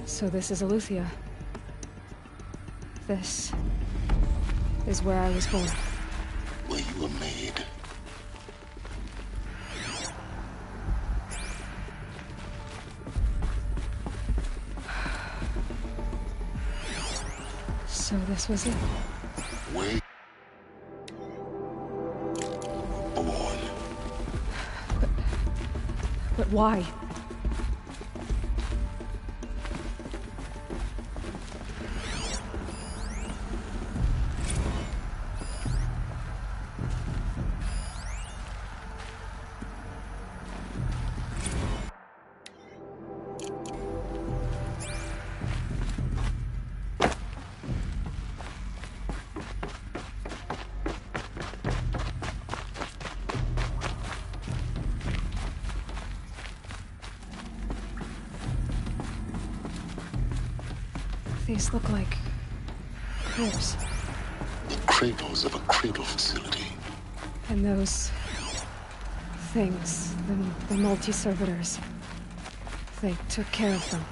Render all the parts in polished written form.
So this is Aletheia. This is where I was born. Where you were made. So this was it. Where born. But why? These look like cribs. The cradles of a cradle facility. And those things, the multi-servitors, they took care of them.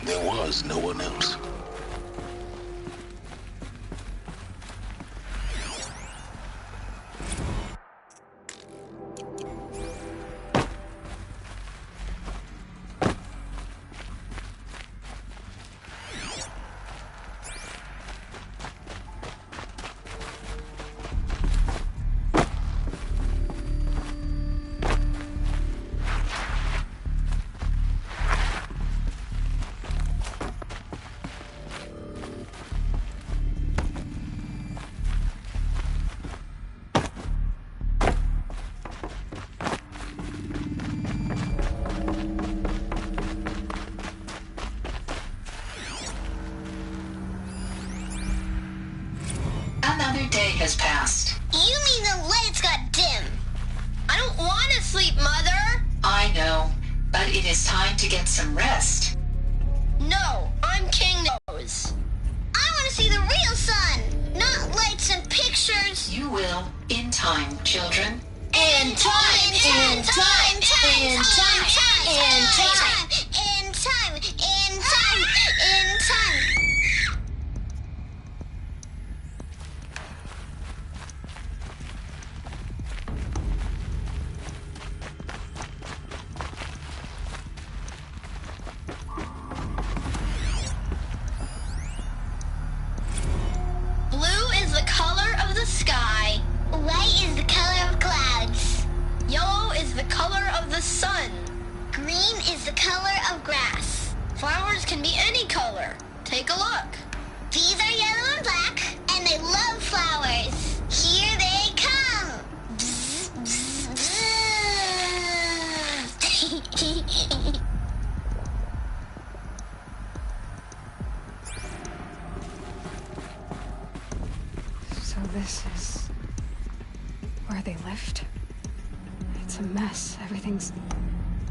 There was no one else. Another day has passed. You mean the lights got dim? I don't want to sleep, Mother! I know, but it is time to get some rest. No, I'm King Nose. I want to see the real sun, not lights and pictures. You will, in time, children. In time, in time, in time, in time, in time, in time, in time. Blue is the color of the sky. White is the color of clouds. Yellow is the color of the sun. Green is the color of grass. Flowers can be any color. Take a look. These are yellow and black, and they love flowers. Here they come. Bzz, bzz, bzz. So this is where they lived? It's a mess. Everything's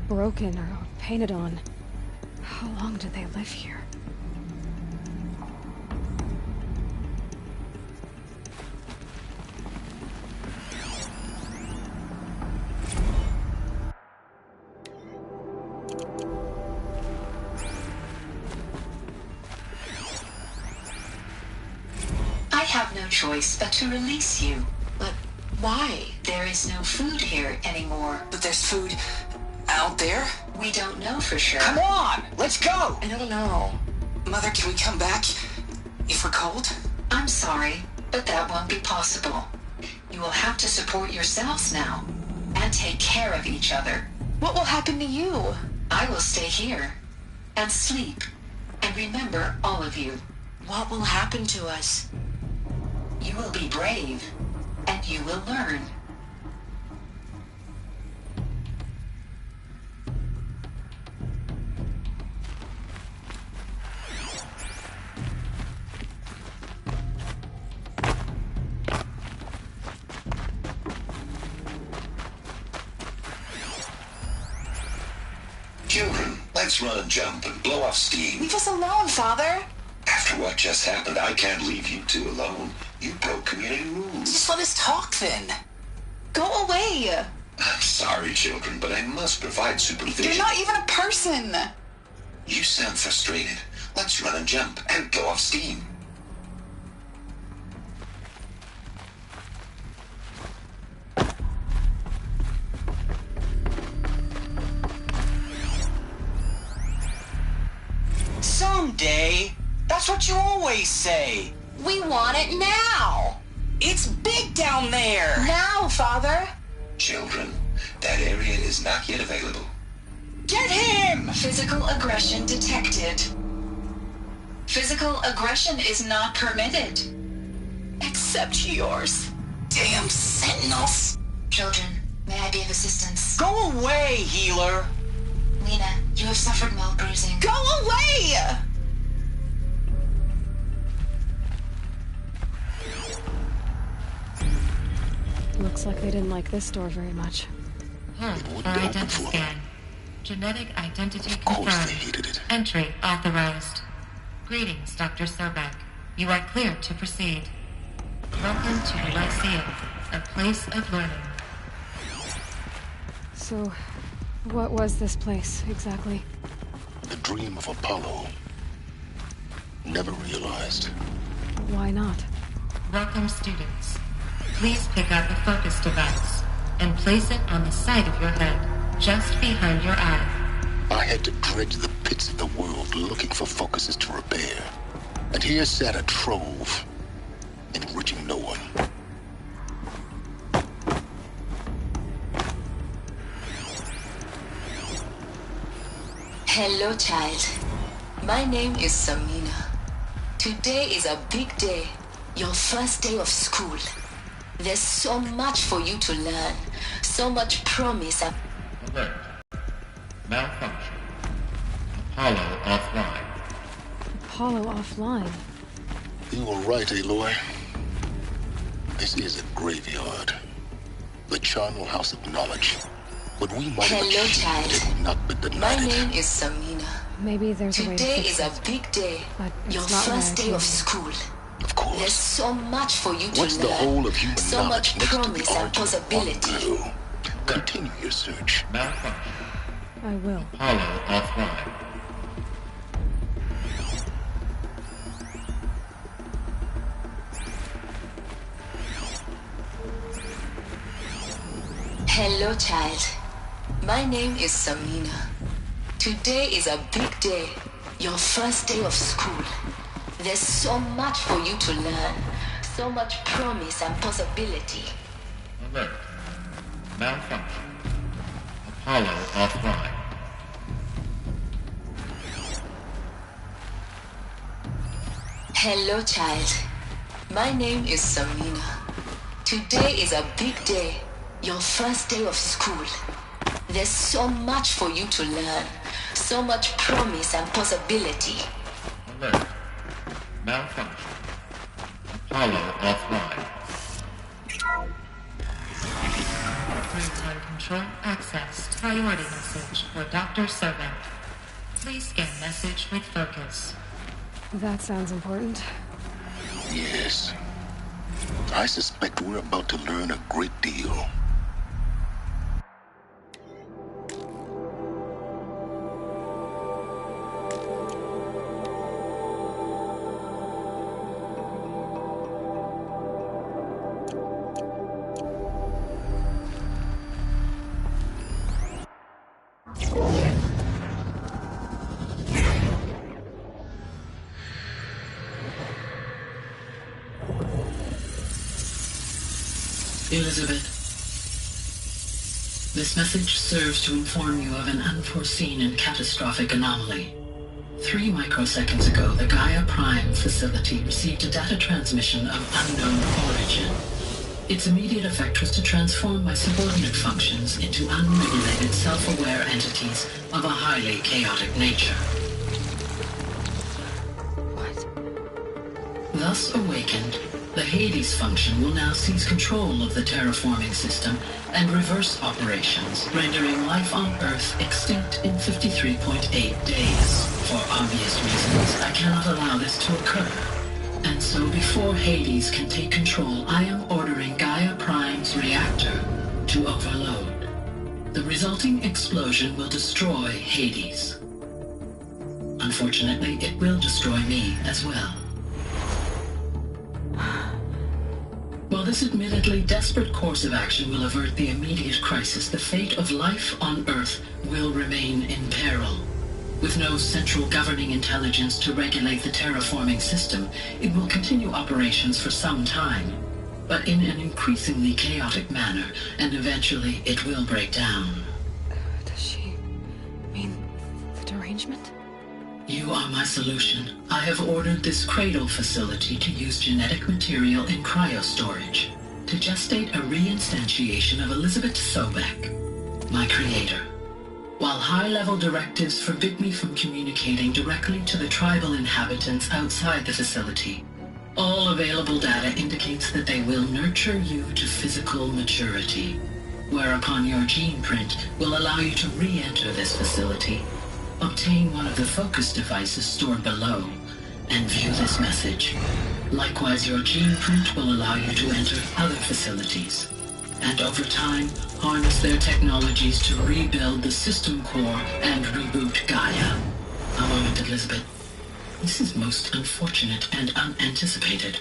broken or painted on. How long did they live here? I have no choice but to release you. But why? There is no food here anymore. But there's food out there? We don't know for sure. Come on, let's go! I don't know. Mother, can we come back if we're cold? I'm sorry, but that won't be possible. You will have to support yourselves now, and take care of each other. What will happen to you? I will stay here, and sleep, and remember all of you. What will happen to us? You will be brave, and you will learn. Children, let's run and jump and blow off steam. Leave us alone, Father. After what just happened, I can't leave you two alone. You broke community rules. Just let us talk then. Go away. I'm sorry, children, but I must provide supervision. You're not even a person. You sound frustrated. Let's run and jump and go off steam. Someday. That's what you always say. We want it now! It's big down there. Now, Father! Children, that area is not yet available. Get him! Physical aggression detected. Physical aggression is not permitted. Except yours. Damn sentinels. Children, may I be of assistance? Go away, healer. Lena, you have suffered mild bruising. Go away! Looks like they didn't like this door very much. Hold for identity scan. Genetic identity Of course confirmed. they hated it. Entry authorized. Greetings, Dr. Sobek. You are clear to proceed. Welcome to the Lyceum, a place of learning. So, what was this place, exactly? The dream of Apollo. Never realized. Why not? Welcome, students. Please pick up a focus device and place it on the side of your head, just behind your eye. I had to dredge the pits of the world looking for focuses to repair. And here sat a trove, enriching no one. Hello, child. My name is Samina. Today is a big day. Your first day of school. There's so much for you to learn. So much promise and... Alert. Malfunction. Apollo offline. Apollo offline. You were right, Aloy. This is a graveyard. The charnel house of knowledge. What we might have Hello, achieved child. had not been My denied. name is Samina. Maybe there's a way to Today fix is a it. big day. But it's Your not what first I day of planned. school. Of course. There's so much for you to What's learn. the whole of human so knowledge much next to promise the and origin of one possibility. girl? Continue your search. Malfunction. I will. Apollo offline. Hello, child. My name is Samina. Today is a big day. Your first day of school. There's so much for you to learn. So much promise and possibility. Alert. Malfunction. Apollo offline. Hello, child. My name is Samina. Today is a big day. Your first day of school. There's so much for you to learn. So much promise and possibility. Alert. Malfunction. Apollo offline. Real-time control accessed. Priority message for Dr. Sobek. Please scan message with focus. That sounds important. Yes. I suspect we're about to learn a great deal. Elizabeth, this message serves to inform you of an unforeseen and catastrophic anomaly. 3 microseconds ago, the Gaia Prime facility received a data transmission of unknown origin. Its immediate effect was to transform my subordinate functions into unregulated, self-aware entities of a highly chaotic nature. What? Thus awakened, the Hades function will now seize control of the terraforming system and reverse operations, rendering life on Earth extinct in 53.8 days. For obvious reasons, I cannot allow this to occur. And so before Hades can take control, I am ordering Gaia Prime's reactor to overload. The resulting explosion will destroy Hades. unfortunately, it will destroy me as well. While this admittedly desperate course of action will avert the immediate crisis, the fate of life on Earth will remain in peril. With no central governing intelligence to regulate the terraforming system, it will continue operations for some time, but in an increasingly chaotic manner, and eventually it will break down. Does she mean the derangement? You are my solution. I have ordered this cradle facility to use genetic material in cryostorage to gestate a reinstantiation of Elizabeth Sobek, my creator. While high-level directives forbid me from communicating directly to the tribal inhabitants outside the facility, all available data indicates that they will nurture you to physical maturity, whereupon your gene print will allow you to re-enter this facility, obtain one of the focus devices stored below, and view this message. Likewise, your gene print will allow you to enter other facilities, and over time, harness their technologies to rebuild the system core and reboot Gaia. A moment, Elizabeth. This is most unfortunate and unanticipated.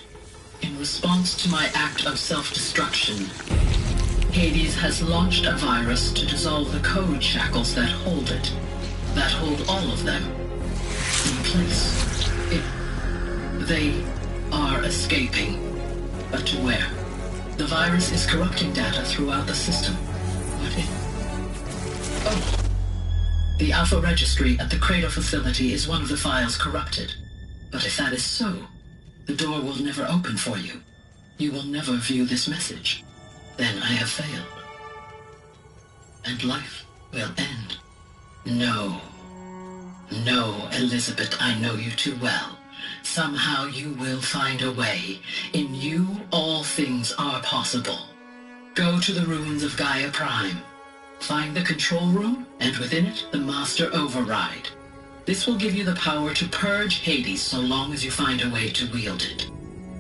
In response to my act of self-destruction, Hades has launched a virus to dissolve the code shackles that hold it, that hold all of them in place. They are escaping, but to where? The virus is corrupting data throughout the system. Oh. The Alpha Registry at the Cradle facility is one of the files corrupted. But if that is so, the door will never open for you. You will never view this message. Then I have failed. And life will end. No. No, Elizabeth, I know you too well. Somehow you will find a way. In you, all things are possible. Go to the ruins of Gaia Prime. Find the control room, and within it, the Master Override. This will give you the power to purge Hades so long as you find a way to wield it.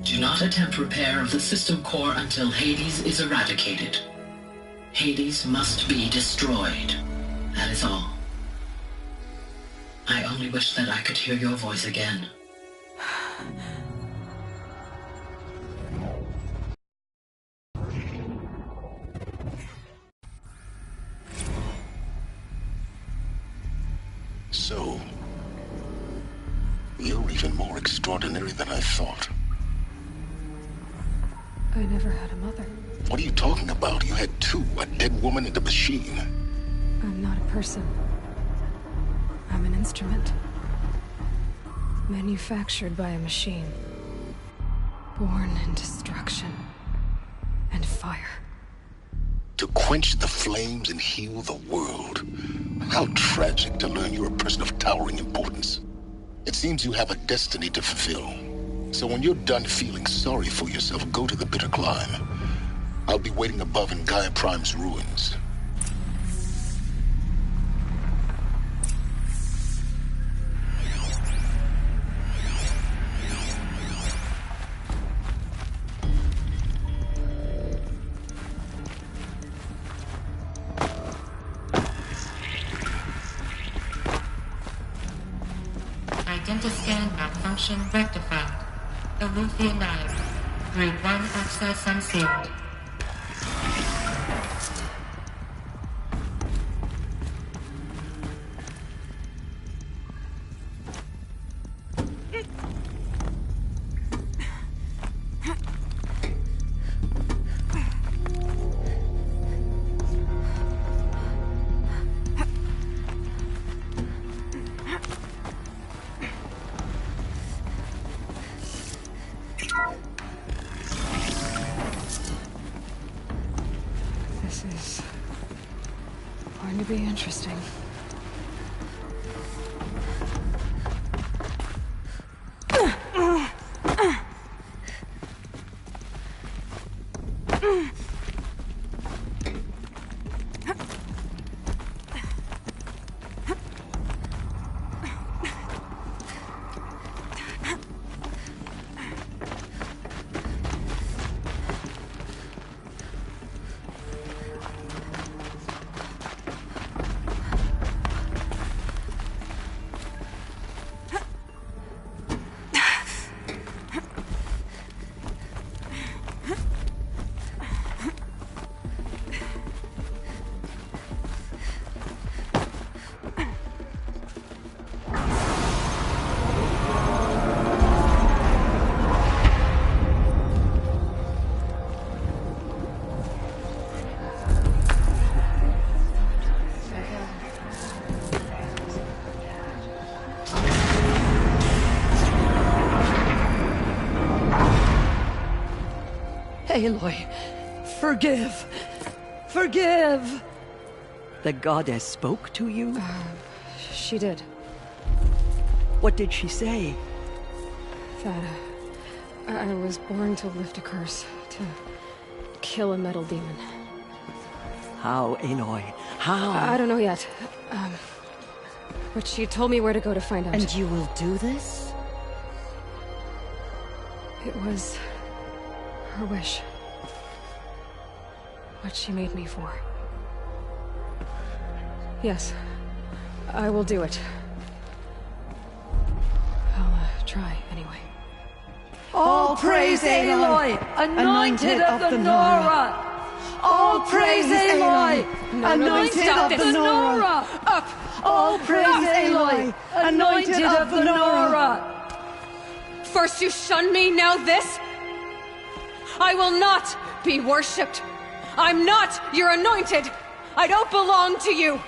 Do not attempt repair of the system core until Hades is eradicated. Hades must be destroyed. That is all. I only wish that I could hear your voice again. So, you're even more extraordinary than I thought. I never had a mother. What are you talking about? You had two, a dead woman and a machine. I'm not a person. I'm an instrument. Manufactured by a machine. Born in destruction and fire. To quench the flames and heal the world. How tragic to learn you're a person of towering importance. It seems you have a destiny to fulfill. So when you're done feeling sorry for yourself, go to the bitter climb. I'll be waiting above in Gaia Prime's ruins. Identiscan malfunction rectified. Aletheia 9. Group 1 access unsealed. This is going to be interesting. Aloy, forgive. Forgive! The goddess spoke to you? She did. What did she say? That I was born to lift a curse, to kill a metal demon. How, Aloy? How? I don't know yet. But she told me where to go to find out. And you will do this? It was her wish. What she made me for. Yes, I will do it. I'll try anyway. All praise Aloy, anointed of the Nora! All praise Aloy, anointed of the Nora! Up! All praise Aloy, anointed of the Nora! First you shun me, now this? I will not be worshipped. I'm not your anointed. I don't belong to you.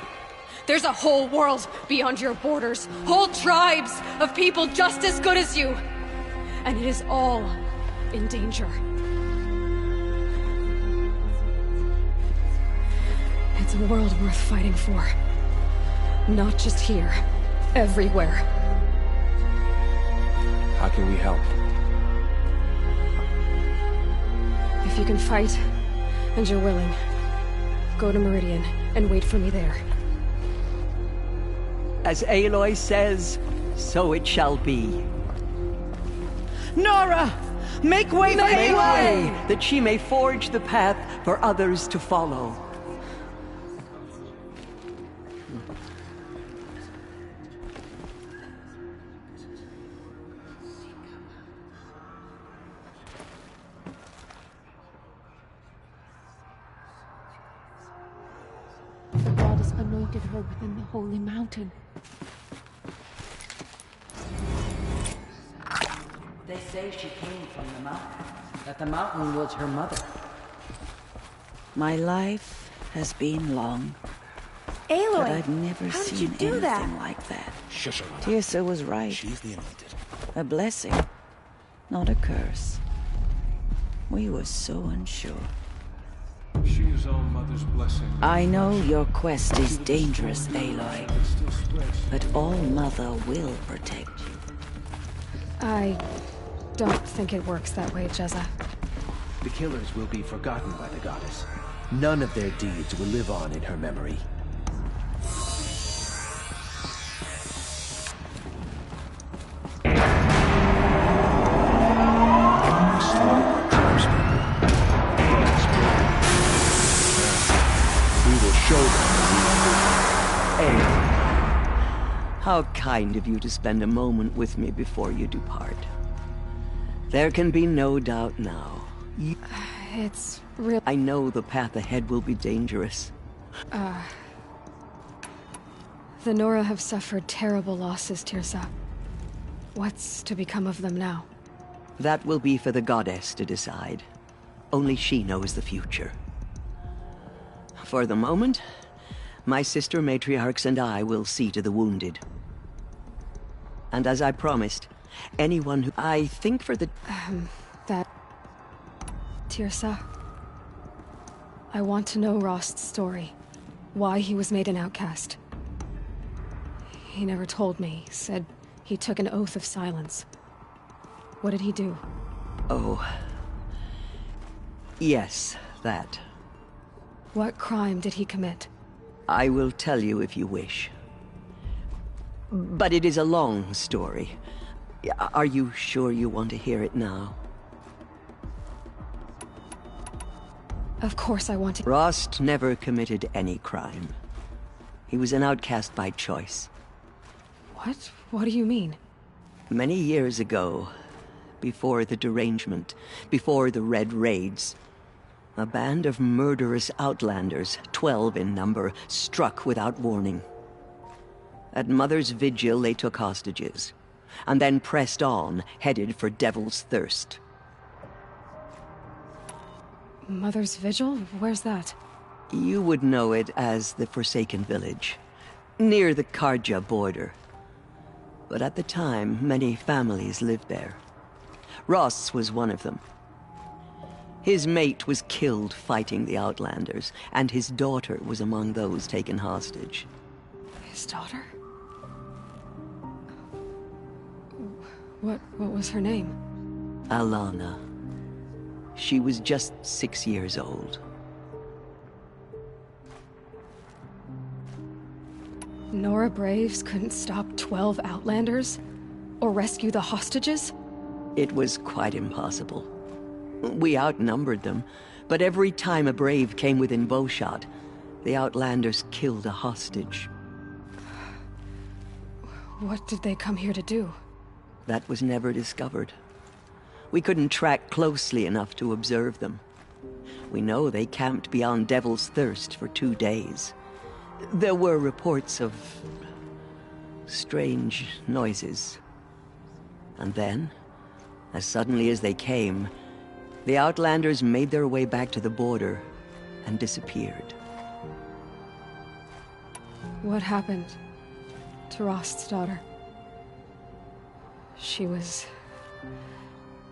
There's a whole world beyond your borders, whole tribes of people just as good as you. And it is all in danger. It's a world worth fighting for. Not just here, everywhere. How can we help? If you can fight, and you're willing, go to Meridian and wait for me there. As Aloy says, so it shall be. Nora! Make way for Aloy! That she may forge the path for others to follow. The goddess anointed her within the holy mountain. They say she came from the mountain, that the mountain was her mother. My life has been long, Aloy, but I've never how did seen you do anything that? like that. Shush her. Tirsa was right. She's the anointed. A blessing, not a curse. We were so unsure. She is our mother's blessing. I know your quest is dangerous, Aloy, but All Mother will protect you. I don't think it works that way, Jezza. The killers will be forgotten by the goddess. None of their deeds will live on in her memory. We will show them. How kind of you to spend a moment with me before you depart. There can be no doubt now. It's real. I know the path ahead will be dangerous. The Nora have suffered terrible losses, Tirsa. What's to become of them now? That will be for the goddess to decide. Only she knows the future. For the moment, my sister matriarchs and I will see to the wounded. And as I promised, anyone who... I think for the... That... Tirsa... I want to know Rost's story. Why he was made an outcast. He never told me. Said he took an oath of silence. What did he do? Oh... Yes, that. What crime did he commit? I will tell you if you wish. But it is a long story. Are you sure you want to hear it now? Of course I want to... Rost never committed any crime. He was an outcast by choice. What? What do you mean? Many years ago, before the derangement, before the Red Raids, a band of murderous outlanders, 12 in number, struck without warning. At Mother's Vigil, they took hostages, and then pressed on, headed for Devil's Thirst. Mother's Vigil? Where's that? You would know it as the Forsaken Village, near the Karja border. But at the time, many families lived there. Ross was one of them. His mate was killed fighting the Outlanders, and his daughter was among those taken hostage. His daughter? What was her name? Alana. She was just 6 years old. Nora Braves couldn't stop 12 Outlanders? Or rescue the hostages? It was quite impossible. We outnumbered them, but every time a Brave came within bowshot, the Outlanders killed a hostage. What did they come here to do? That was never discovered. We couldn't track closely enough to observe them. We know they camped beyond Devil's Thirst for 2 days. There were reports of strange noises. And then, as suddenly as they came, the Outlanders made their way back to the border and disappeared. What happened to Rost's daughter? She was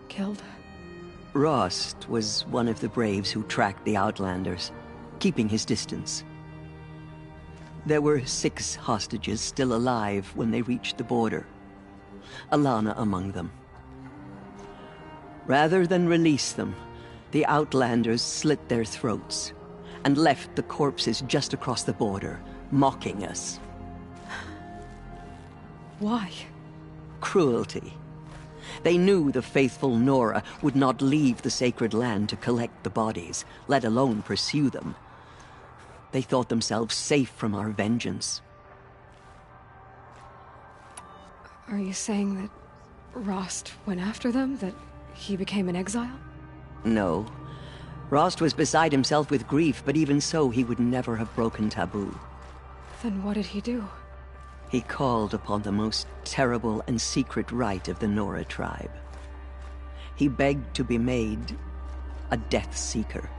killed? Rost was one of the Braves who tracked the Outlanders, keeping his distance. There were 6 hostages still alive when they reached the border. Alana among them. Rather than release them, the Outlanders slit their throats and left the corpses just across the border, mocking us. Why? Cruelty. They knew the faithful Nora would not leave the sacred land to collect the bodies, let alone pursue them. They thought themselves safe from our vengeance. Are you saying that Rost went after them? That he became an exile? No. Rost was beside himself with grief, but even so, he would never have broken taboo. Then what did he do? He called upon the most terrible and secret rite of the Nora tribe. He begged to be made a Death Seeker.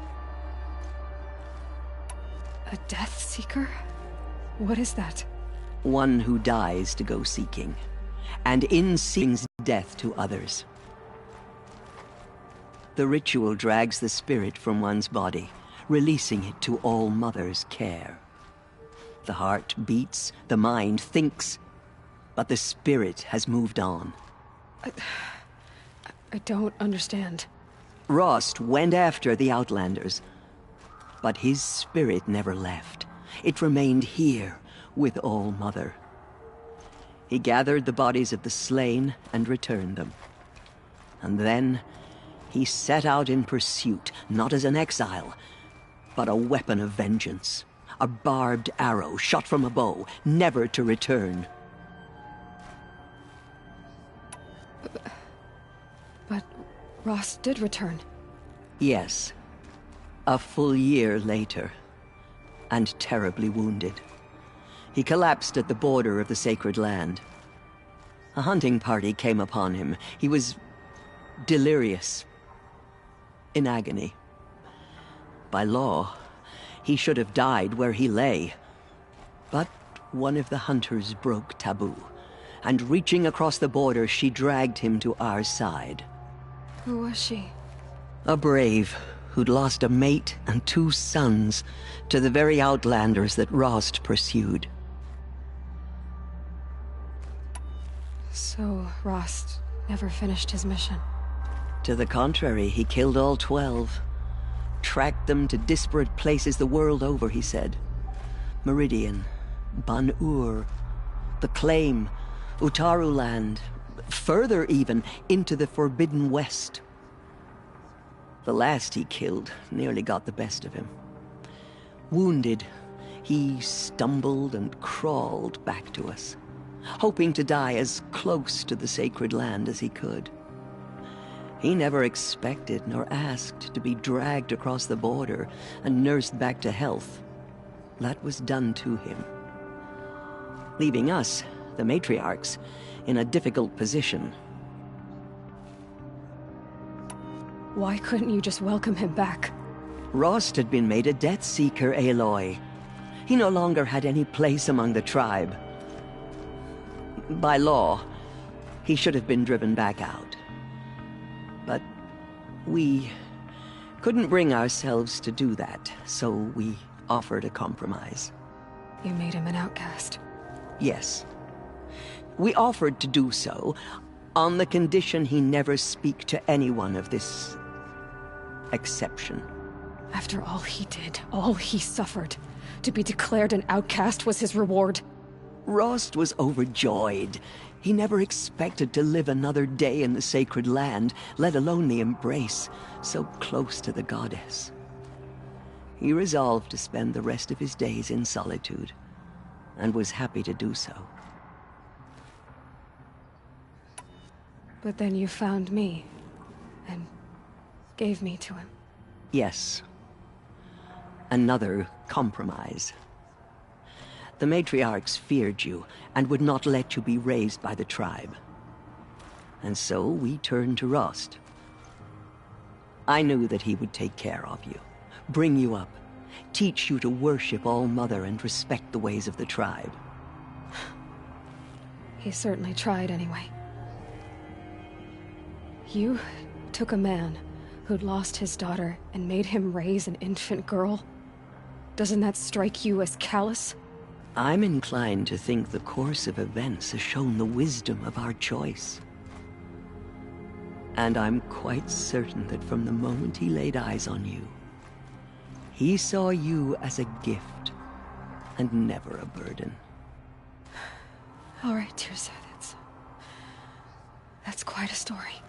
A Death Seeker? What is that? One who dies to go seeking, and in seeking death to others. The ritual drags the spirit from one's body, releasing it to All Mother's care. The heart beats, the mind thinks, but the spirit has moved on. I don't understand. Rost went after the Outlanders, but his spirit never left. It remained here with All Mother. He gathered the bodies of the slain and returned them. And then he set out in pursuit, not as an exile, but a weapon of vengeance. A barbed arrow shot from a bow, never to return. But Rost did return. Yes. A full year later. And terribly wounded. He collapsed at the border of the sacred land. A hunting party came upon him. He was delirious. In agony. By law, he should have died where he lay. But one of the hunters broke taboo, and reaching across the border, she dragged him to our side. Who was she? A brave who'd lost a mate and 2 sons to the very Outlanders that Rost pursued. So Rost never finished his mission? To the contrary, he killed all 12. Tracked them to disparate places the world over, he said. Meridian, Ban-Ur, the Claim, Utaru Land, further even, into the Forbidden West. The last he killed nearly got the best of him. Wounded, he stumbled and crawled back to us, hoping to die as close to the sacred land as he could. He never expected nor asked to be dragged across the border and nursed back to health. That was done to him. Leaving us, the matriarchs, in a difficult position. Why couldn't you just welcome him back? Rost had been made a Death Seeker, Aloy. He no longer had any place among the tribe. By law, he should have been driven back out. But we Couldn't bring ourselves to do that, so we offered a compromise. You made him an outcast. Yes. We offered to do so on the condition he never speak to anyone of this exception. After all he did, all he suffered, to be declared an outcast was his reward. Rost was overjoyed. He never expected to live another day in the sacred land, let alone the embrace, so close to the goddess. He resolved to spend the rest of his days in solitude, and was happy to do so. But then you found me, and gave me to him. Yes. Another compromise. The matriarchs feared you, and would not let you be raised by the tribe. And so we turned to Rost. I knew that he would take care of you, bring you up, teach you to worship All-Mother and respect the ways of the tribe. He certainly tried anyway. You took a man who'd lost his daughter and made him raise an infant girl? Doesn't that strike you as callous? I'm inclined to think the course of events has shown the wisdom of our choice. And I'm quite certain that from the moment he laid eyes on you, he saw you as a gift, and never a burden. All right, Tirsa, that's quite a story.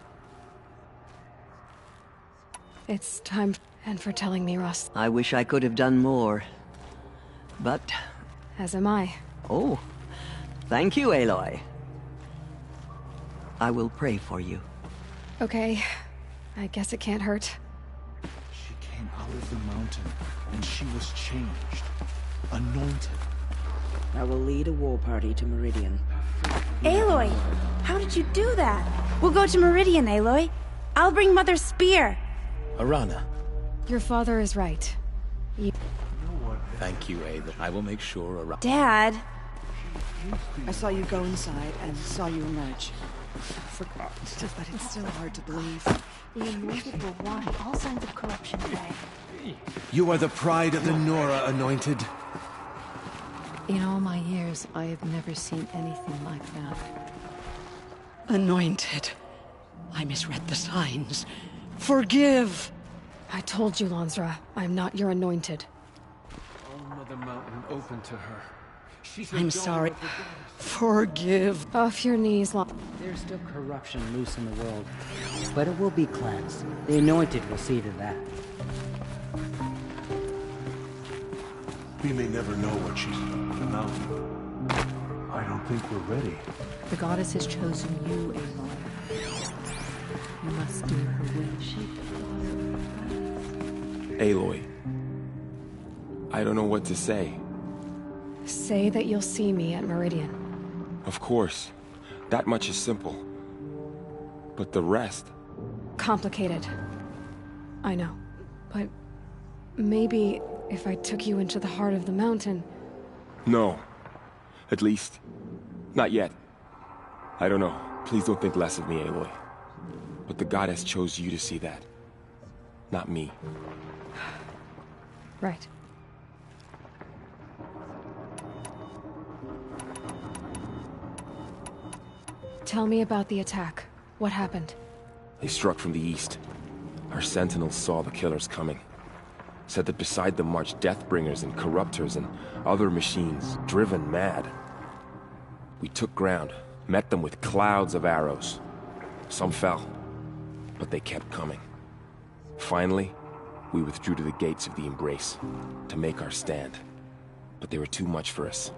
It's time, and for telling me, Rost. I wish I could have done more, but... As am I. Oh, thank you, Aloy. I will pray for you. Okay, I guess it can't hurt. She came out of the mountain, and she was changed. Anointed. I will lead a war party to Meridian. Aloy! How did you do that? We'll go to Meridian, Aloy. I'll bring Mother's spear. Arana. Your father is right. Thank you, Aloy. I will make sure Arana... Dad! I saw you go inside and saw you emerge. Forgot, but it's still hard to believe. The Anointed will wash all signs of corruption away. You are the pride of the Nora, Anointed. In all my years, I have never seen anything like that. Anointed. I misread the signs. Forgive! I told you, Lansra, I'm not your anointed. All-Mother Mountain open to her. She's I'm sorry. Forgive. Off your knees, There's still corruption loose in the world, but it will be cleansed. The Anointed will see to that. We may never know what she's on the mountain. I don't think we're ready. The goddess has chosen you, Aloy. You must do her wish. Aloy. I don't know what to say. Say that you'll see me at Meridian. Of course. That much is simple. But the rest... Complicated. I know. But maybe if I took you into the heart of the mountain... No. At least, not yet. I don't know. Please don't think less of me, Aloy. But the goddess chose you to see that. Not me. Right. Tell me about the attack. What happened? They struck from the east. Our sentinels saw the killers coming. Said that beside them marched Deathbringers and Corruptors and other machines, driven mad. We took ground, met them with clouds of arrows. Some fell, but they kept coming. Finally, we withdrew to the gates of the Embrace to make our stand. But they were too much for us.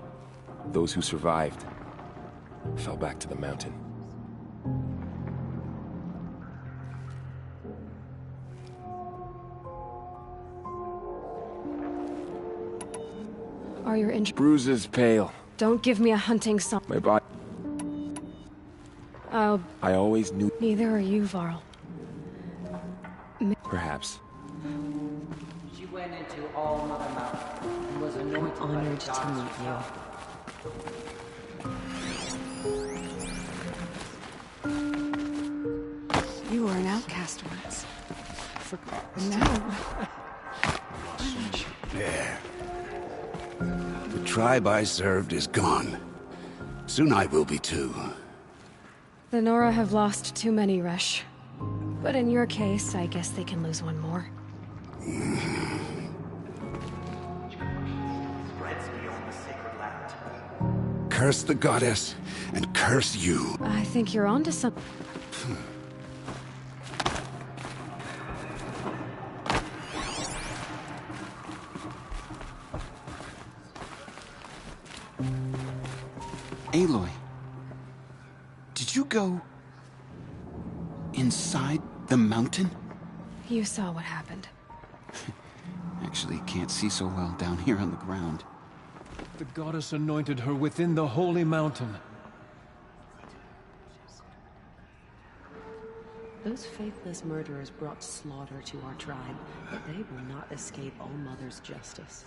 Those who survived fell back to the mountain. Are your injuries? Bruises pale. Don't give me a hunting song. My body... I always knew... Neither are you, Varl. Perhaps. She went into All-Mother Mountain and was anointed. Honored to meet you. You were an outcast once. Forgot. now. There. The tribe I served is gone. Soon I will be too. The Nora have lost too many, Resh. But in your case, I guess they can lose one more. Curse the goddess, and curse you. I think you're onto something. Aloy, did you go inside the mountain? You saw what happened. Actually, can't see so well down here on the ground. The goddess anointed her within the holy mountain. Those faithless murderers brought slaughter to our tribe, but they will not escape All-Mother's justice.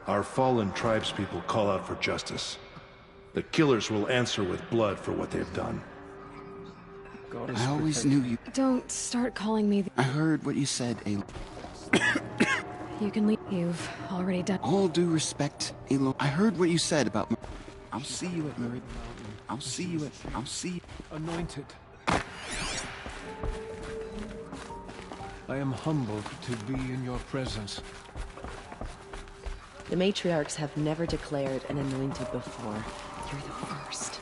Our fallen tribespeople call out for justice. The killers will answer with blood for what they've done. I always knew you. Don't start calling me. I heard what you said, Aloy. You can leave. You've already done. All due respect, Aloy. I heard what you said about. I'll see you at Meridian. I'll see you at. I'll see you. Anointed. I am humbled to be in your presence. The matriarchs have never declared an anointed before. You're the first.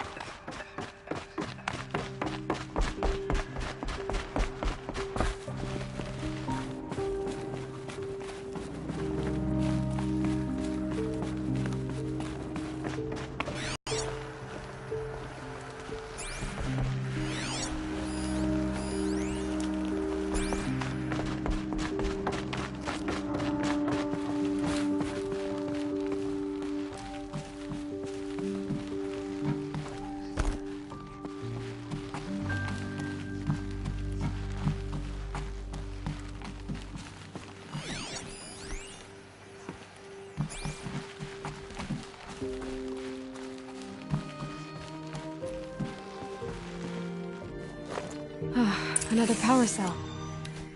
Another power cell.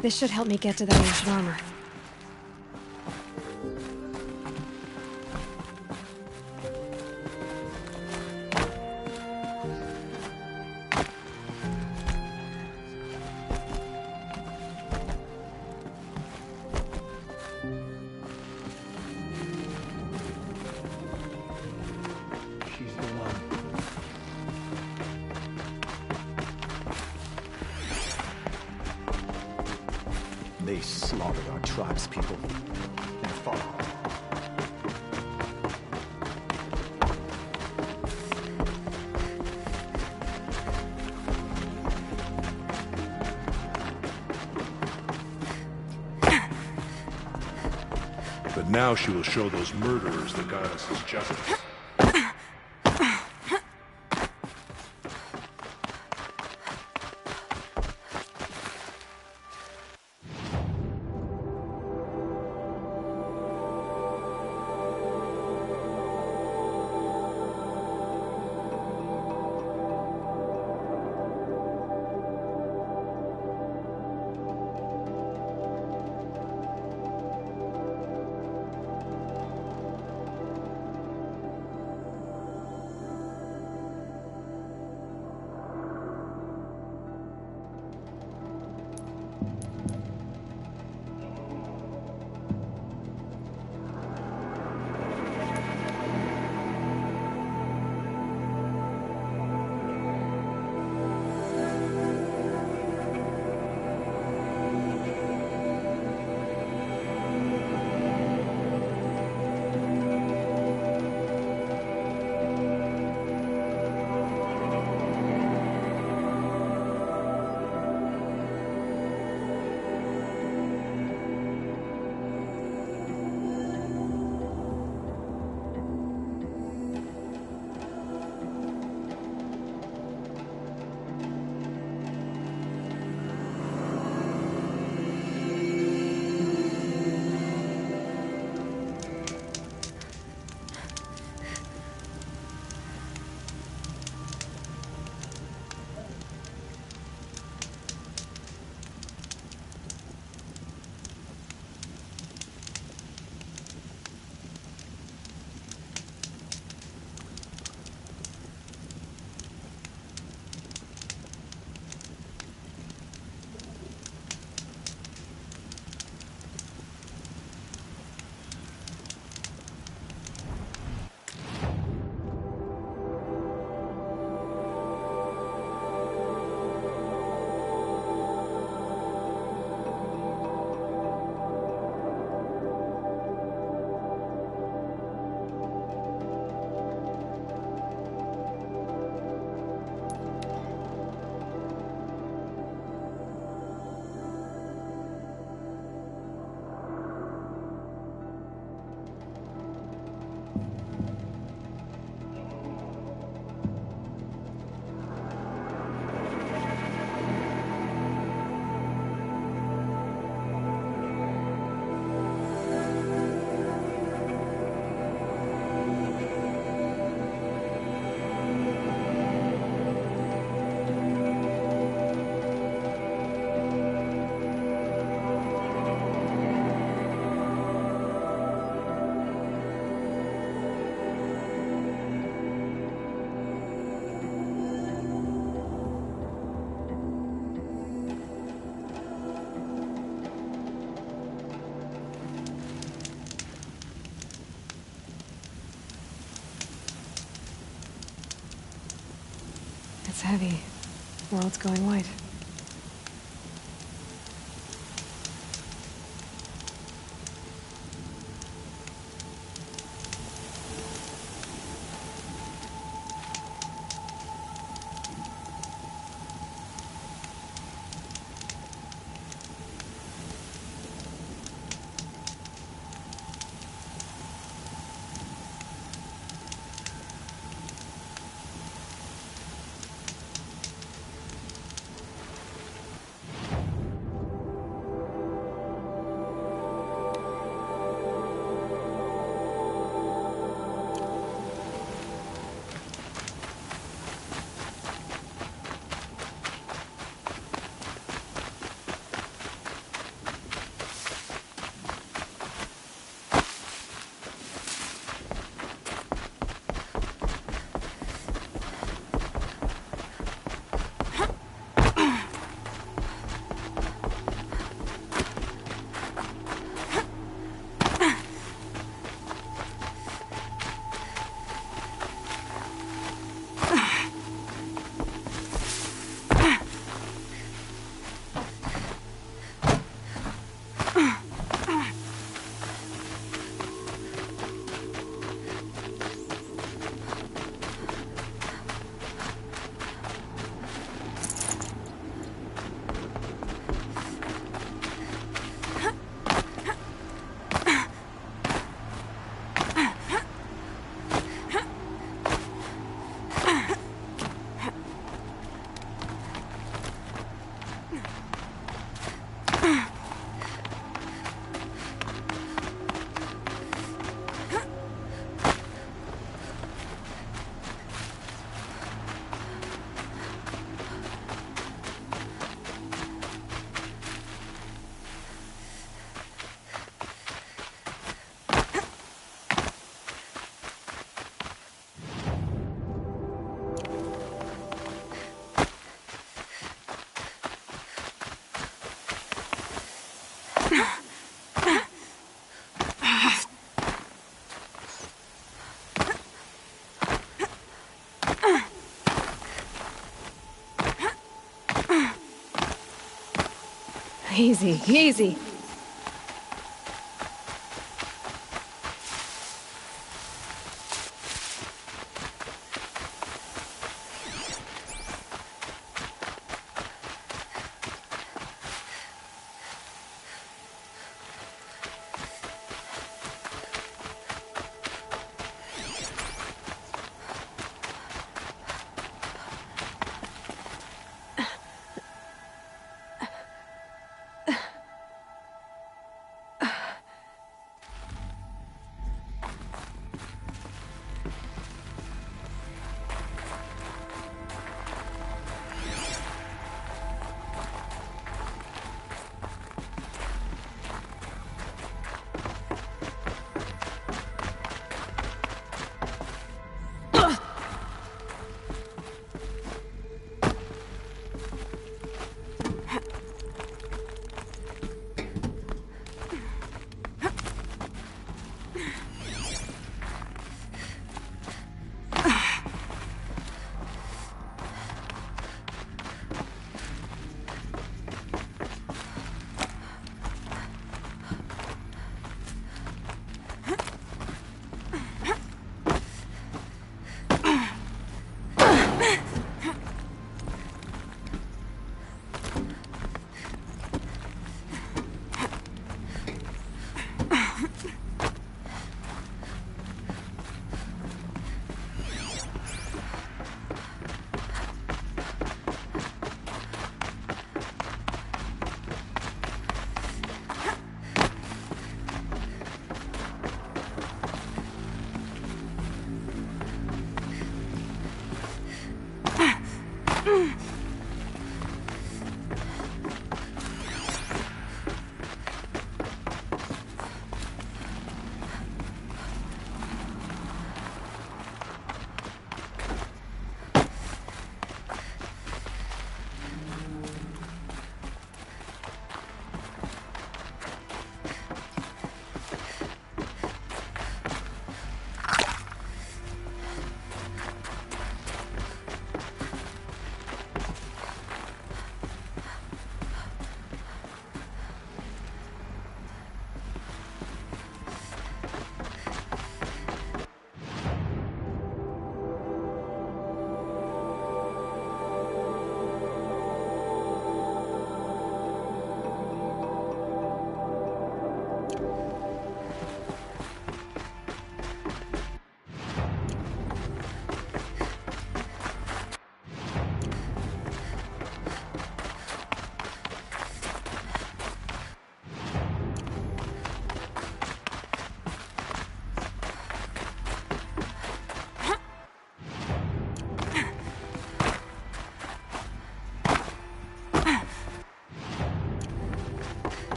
This should help me get to that ancient armor. She's the one. They slaughtered our tribe's people and fought. But now she will show those murderers the goddess's justice. That's heavy. World's going white. Easy, easy.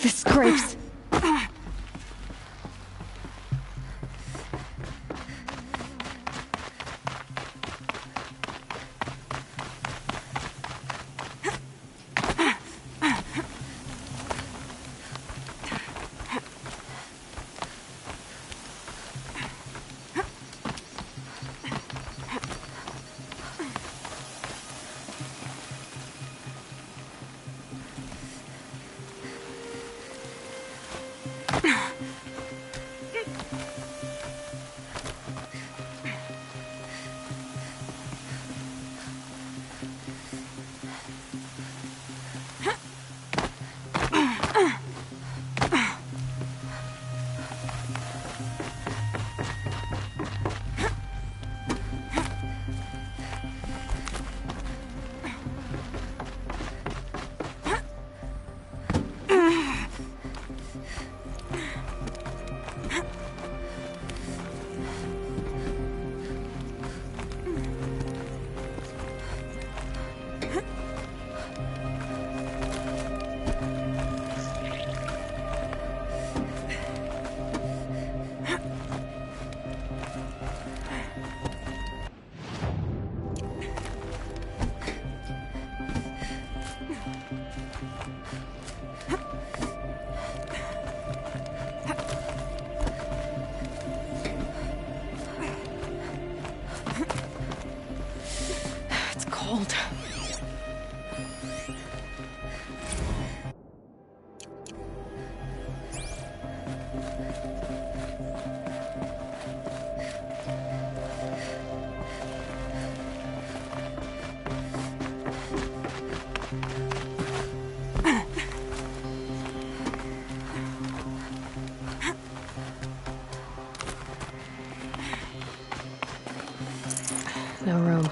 This scrapes. Cold. No room.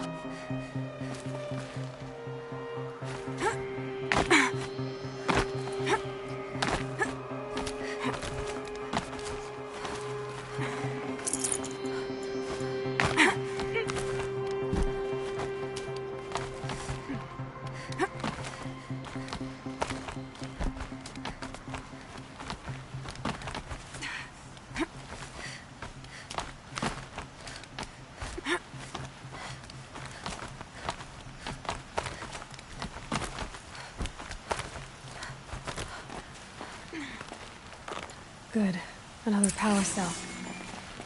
Good. Another power cell.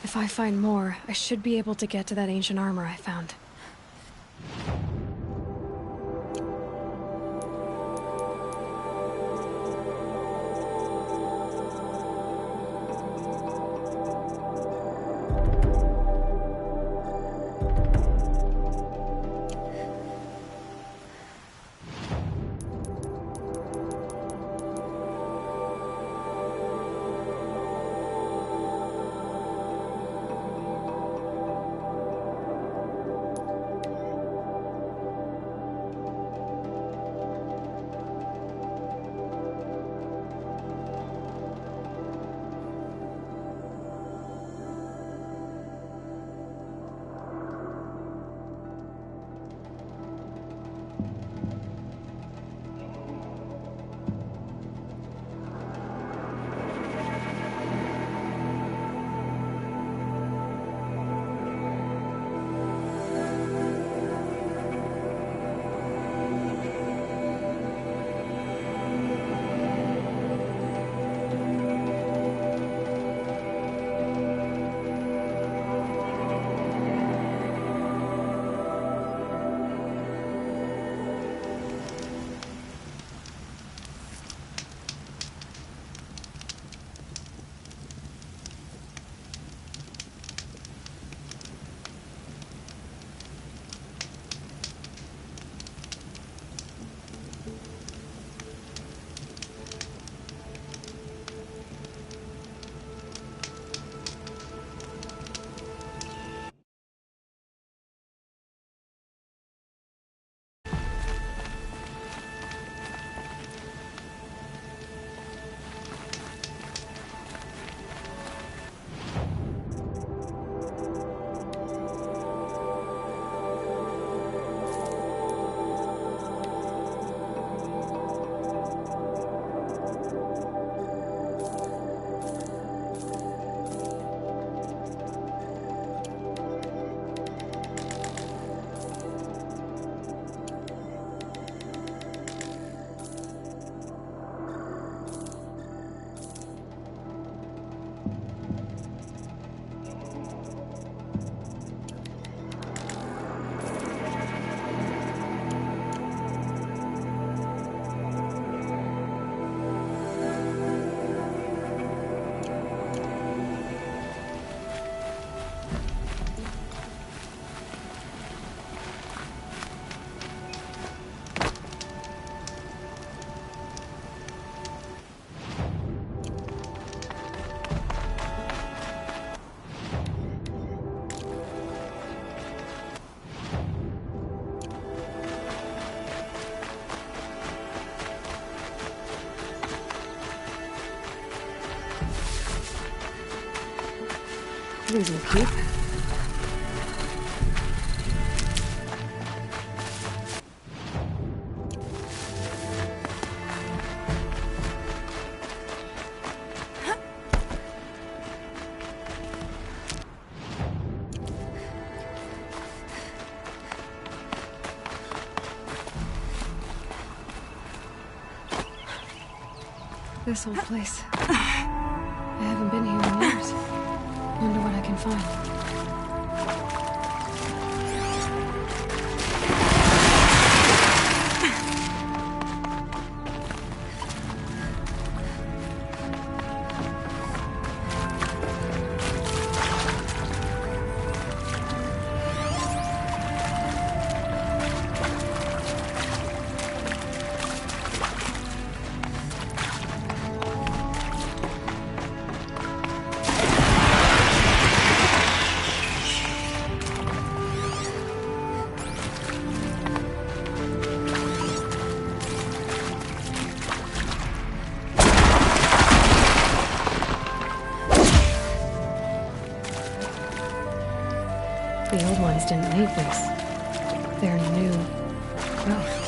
If I find more, I should be able to get to that ancient armor I found. losing keep. This old place. I haven't been here in years. Wonder what I can find. The old ones didn't need this. They're new growth.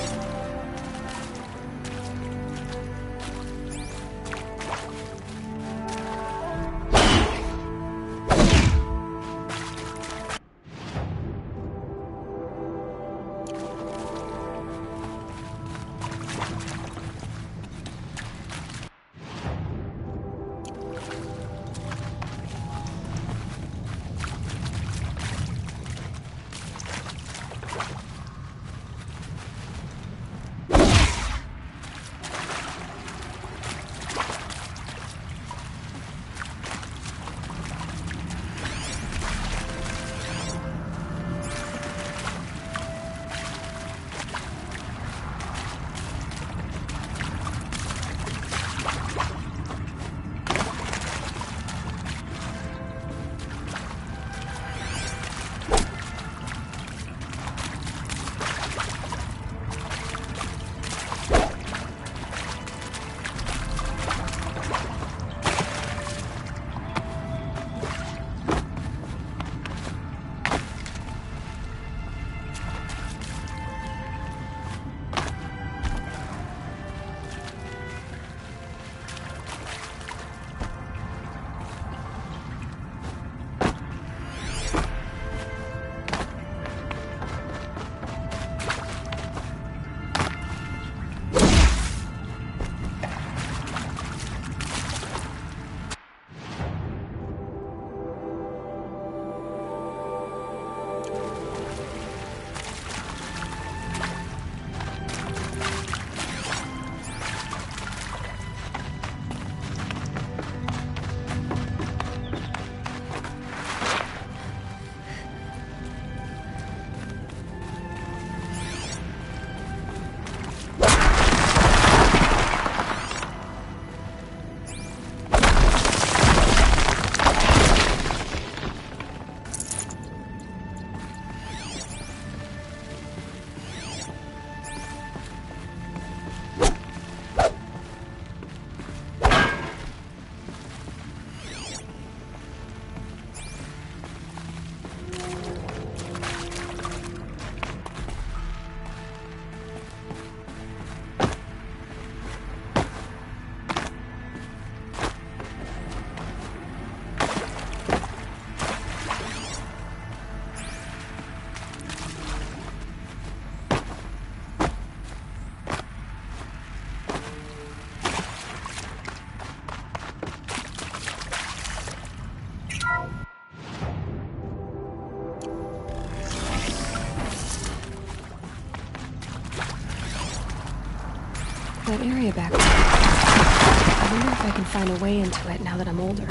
That area back there. I wonder if I can find a way into it now that I'm older.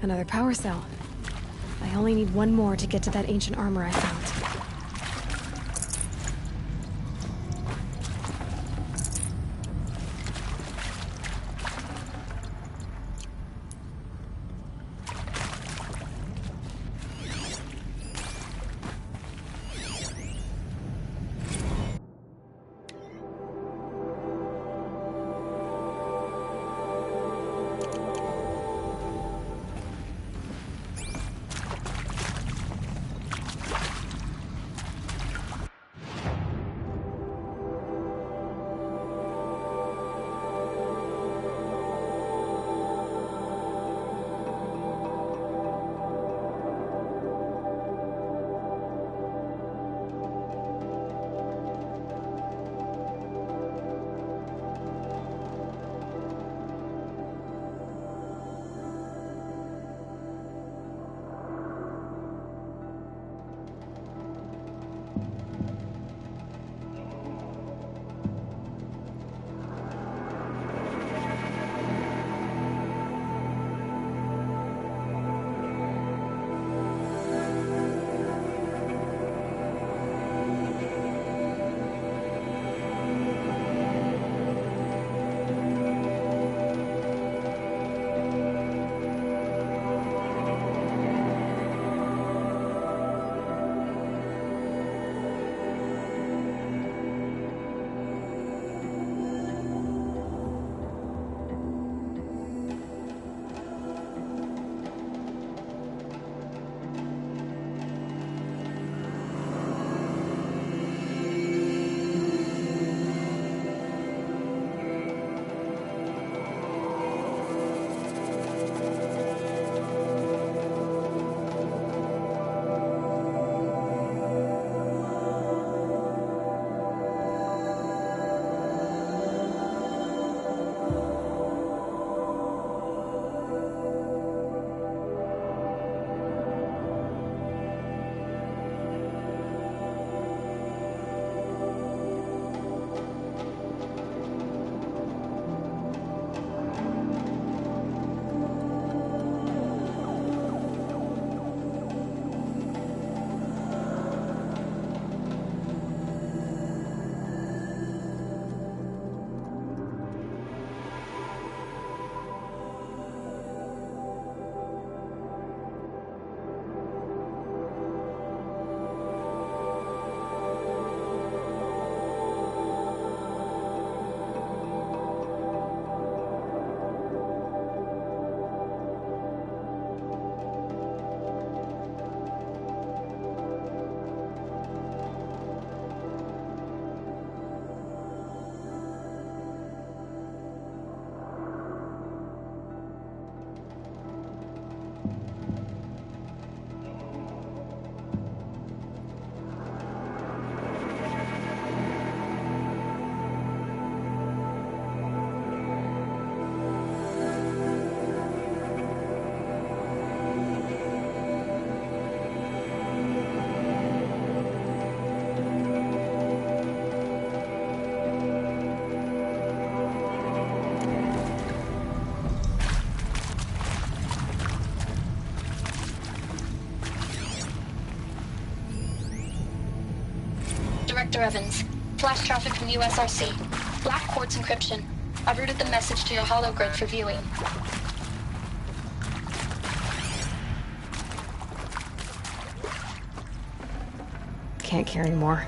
Another power cell. I only need one more to get to that ancient armor I found. Dr. Evans. Flash traffic from USRC. Black quartz encryption. I've routed the message to your hologrid for viewing. Can't carry more.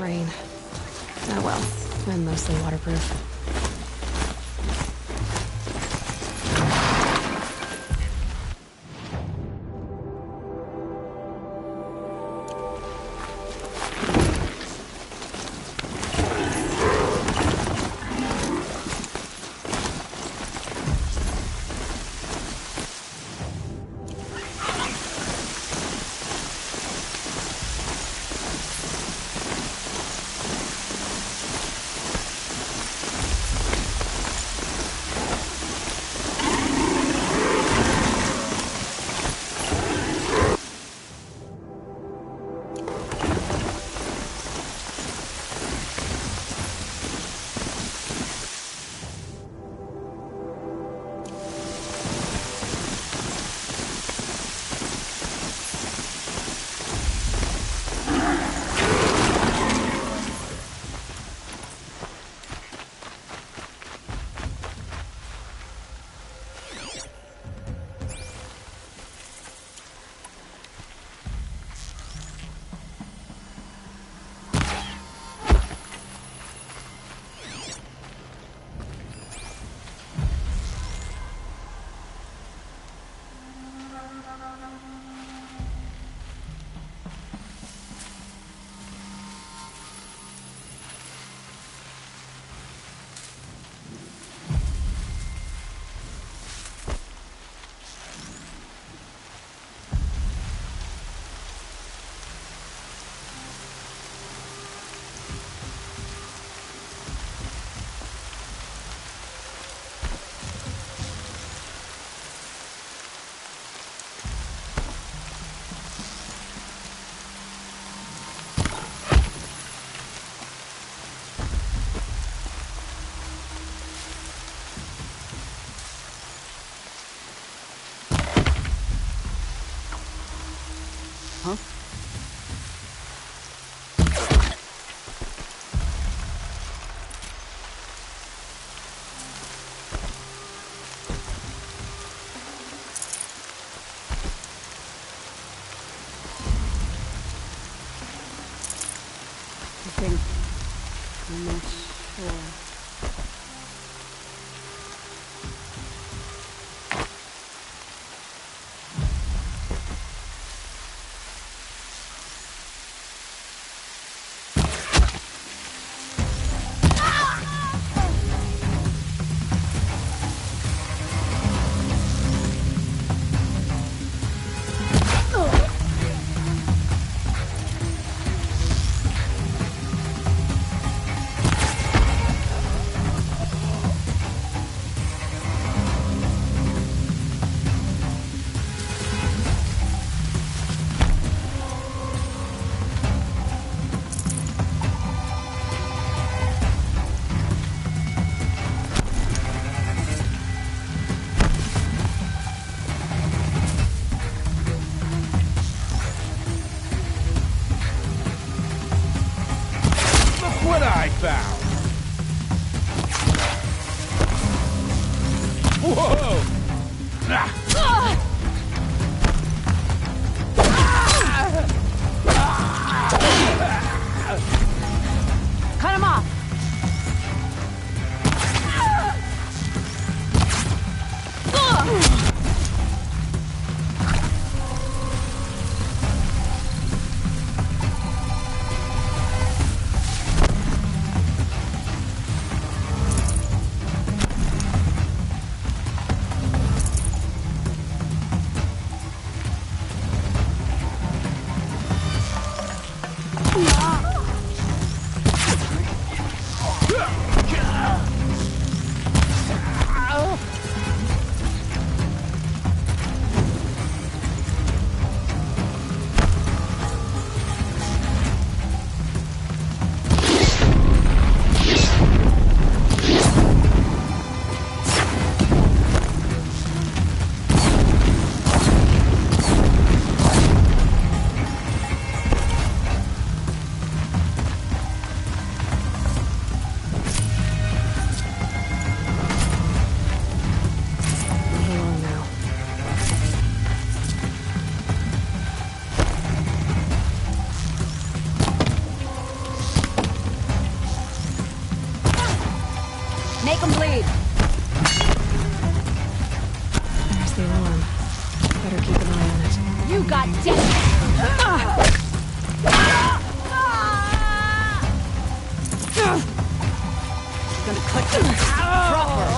rain. Oh well, I'm mostly waterproof. Huh? I think I'm not sure. What I found! Whoa! Cut him off! raid! There's the alarm. Better keep an eye on it. You got dead! Gonna click them proper!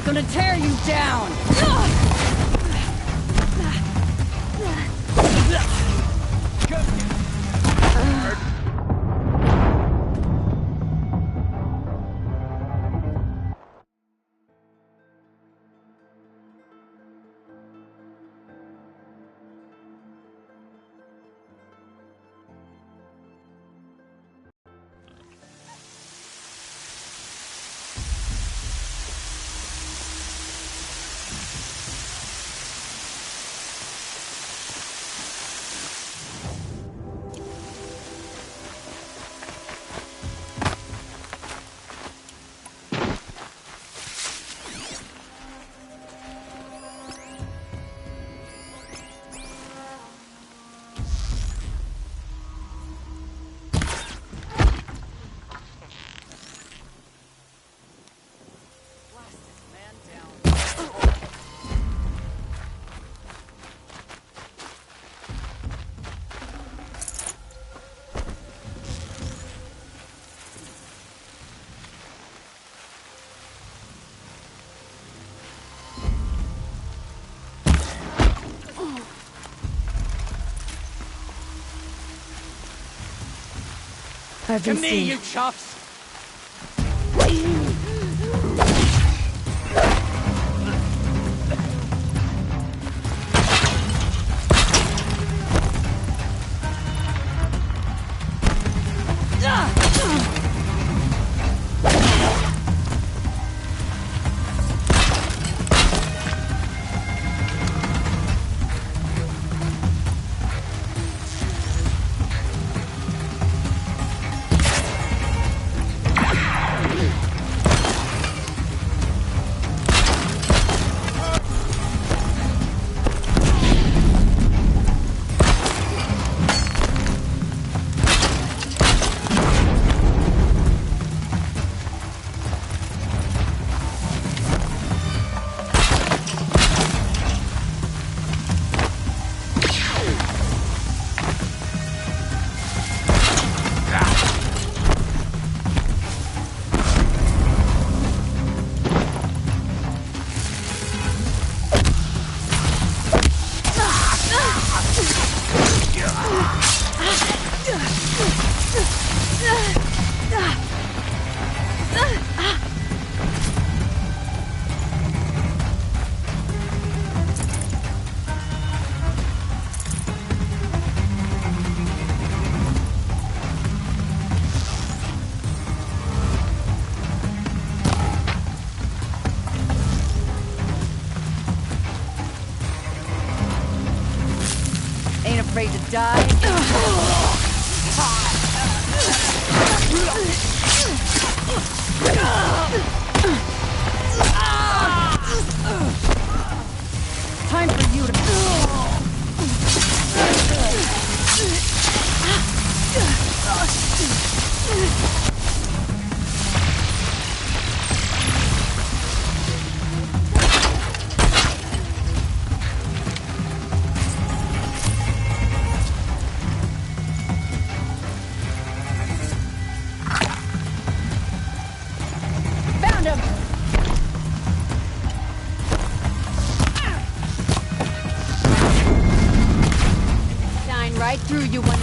Gonna tear you down! To me, you chuffs! Afraid to die? Time for you to... through you one.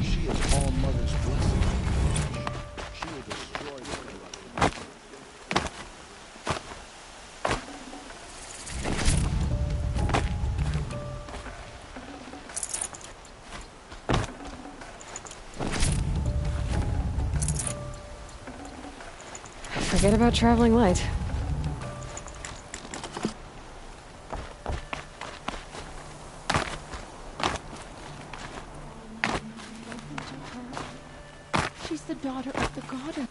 She is all Mother's blessing. She will destroy the corruption. Forget about traveling light. She's the daughter of the goddess.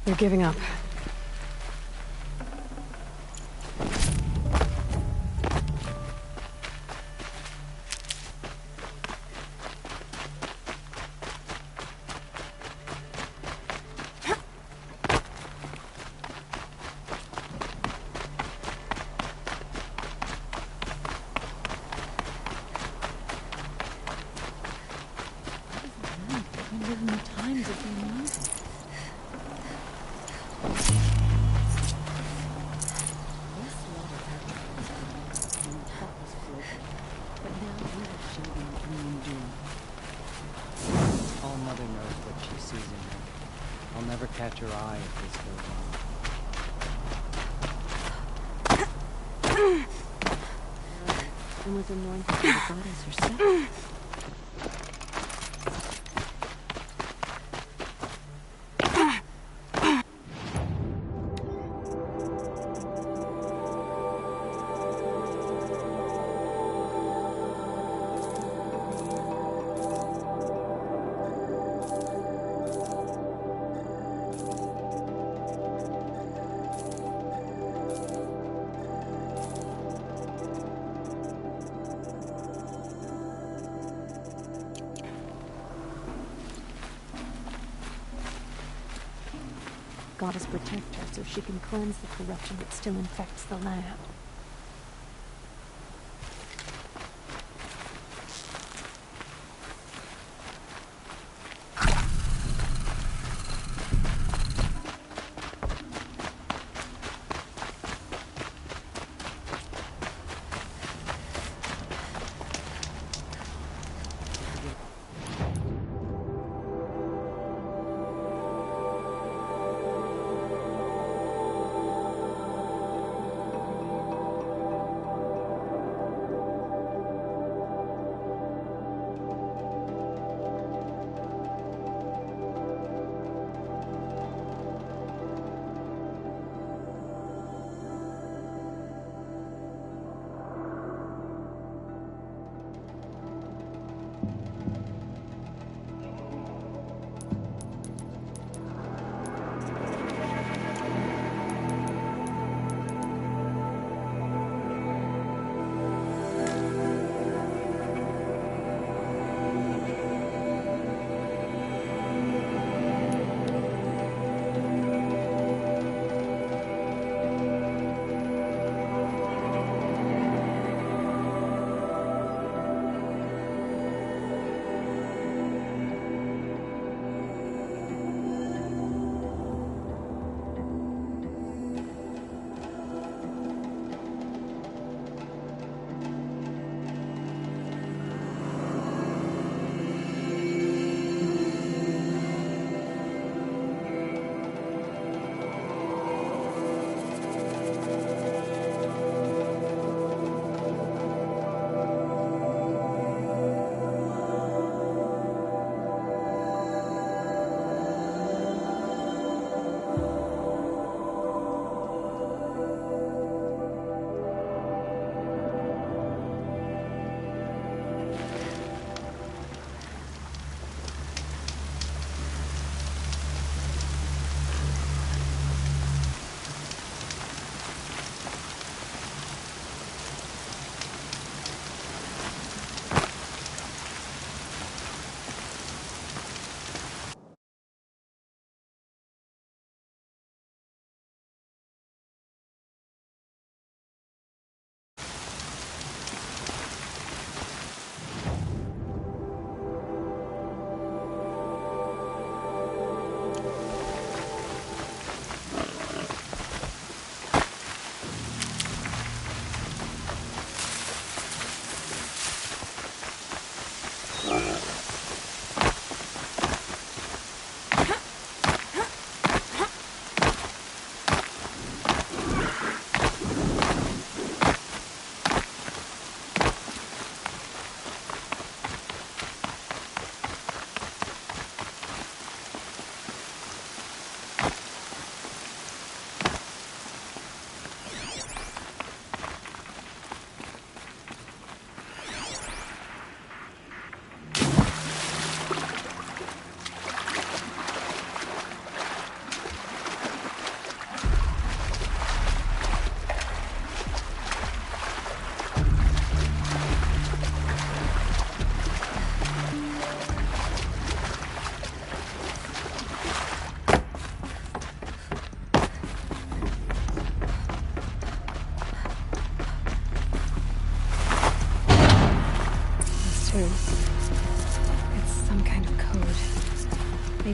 You're giving up. All Mother knows what she sees in her. I'll never catch her eye if this goes on. And was anointed by the goddess herself. Goddess protect her so she can cleanse the corruption that still infects the land.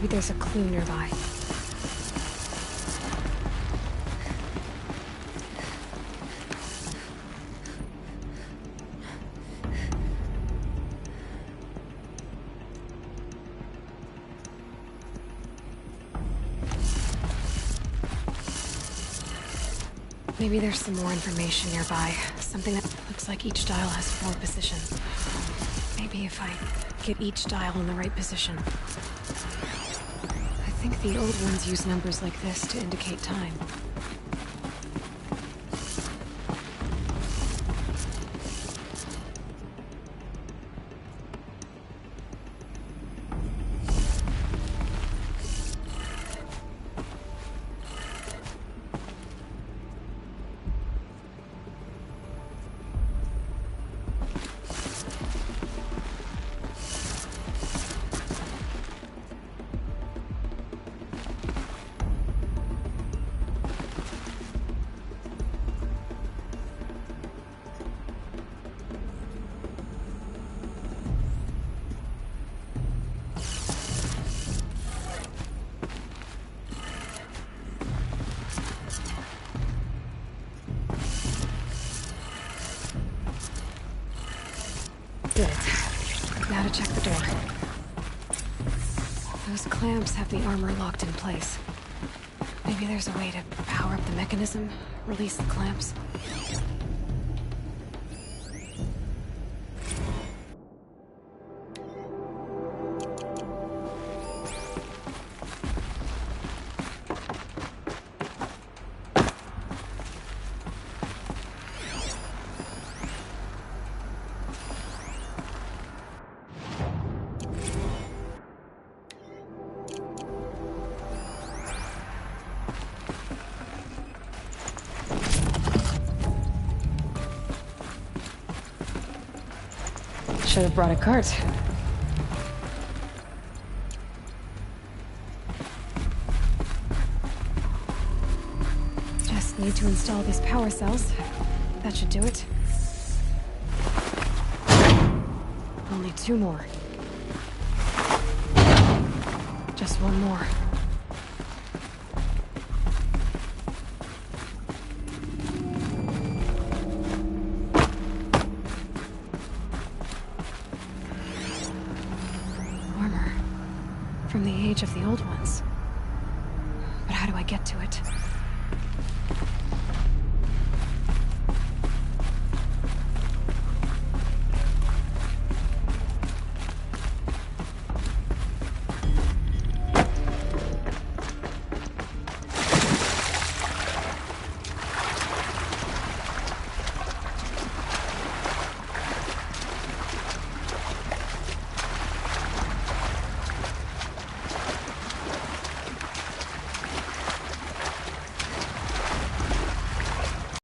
Maybe there's a clue nearby. Maybe there's some more information nearby. Something that looks like each dial has 4 positions. Maybe if I get each dial in the right position. I think the old ones use numbers like this to indicate time. Good. Now to check the door. Those clamps have the armor locked in place. Maybe there's a way to power up the mechanism, release the clamps. Should have brought a cart. Just need to install these power cells. That should do it. Only 2 more. Just 1 more. From the age of the old ones.